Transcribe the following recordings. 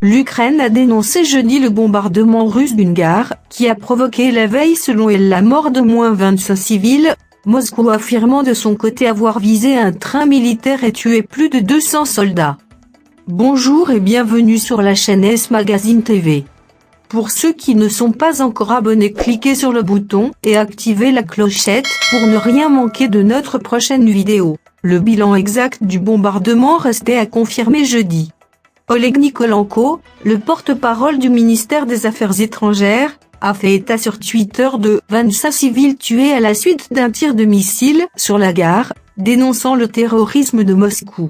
L'Ukraine a dénoncé jeudi le bombardement russe d'une gare, qui a provoqué la veille selon elle la mort d'au moins 25 civils, Moscou affirmant de son côté avoir visé un train militaire et tué plus de 200 soldats. Bonjour et bienvenue sur la chaîne S Magazine TV. Pour ceux qui ne sont pas encore abonnés, cliquez sur le bouton et activez la clochette pour ne rien manquer de notre prochaine vidéo. Le bilan exact du bombardement restait à confirmer jeudi. Oleg Nikolenko, le porte-parole du ministère des Affaires étrangères, a fait état sur Twitter de 25 civils tués à la suite d'un tir de missile sur la gare, dénonçant le terrorisme de Moscou.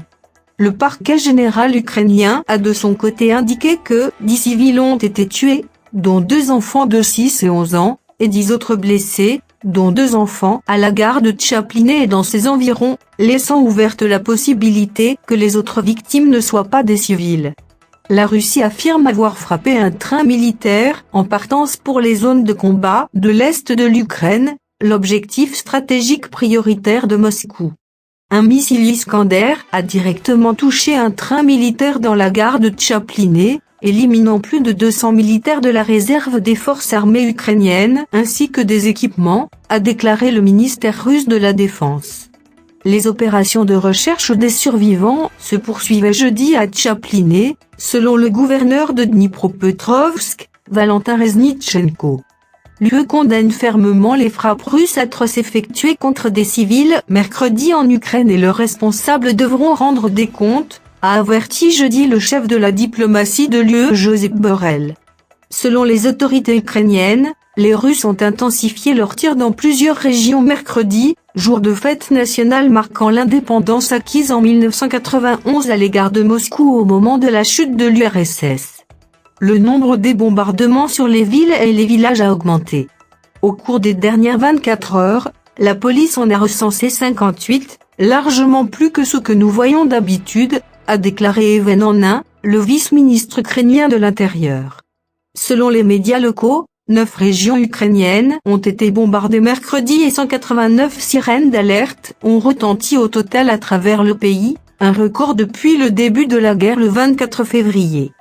Le parquet général ukrainien a de son côté indiqué que 10 civils ont été tués, dont 2 enfants de 6 et 11 ans, et 10 autres blessés, dont 2 enfants, à la gare de Tchapliné et dans ses environs, laissant ouverte la possibilité que les autres victimes ne soient pas des civils. La Russie affirme avoir frappé un train militaire en partance pour les zones de combat de l'est de l'Ukraine, l'objectif stratégique prioritaire de Moscou. Un missile Iskander a directement touché un train militaire dans la gare de Tchapliné, éliminant plus de 200 militaires de la réserve des forces armées ukrainiennes ainsi que des équipements, a déclaré le ministère russe de la Défense. Les opérations de recherche des survivants se poursuivaient jeudi à Tchapliné, selon le gouverneur de Dnipropetrovsk, Valentin Reznichenko. L'UE condamne fermement les frappes russes atroces effectuées contre des civils mercredi en Ukraine et leurs responsables devront rendre des comptes, a averti jeudi le chef de la diplomatie de l'UE Josep Borrell. Selon les autorités ukrainiennes, les Russes ont intensifié leurs tirs dans plusieurs régions mercredi, jour de fête nationale marquant l'indépendance acquise en 1991 à l'égard de Moscou au moment de la chute de l'URSS. Le nombre des bombardements sur les villes et les villages a augmenté. Au cours des dernières 24 heures, la police en a recensé 58, largement plus que ce que nous voyons d'habitude, a déclaré Even Onin, le vice-ministre ukrainien de l'Intérieur. Selon les médias locaux, 9 régions ukrainiennes ont été bombardées mercredi et 189 sirènes d'alerte ont retenti au total à travers le pays, un record depuis le début de la guerre le 24 février.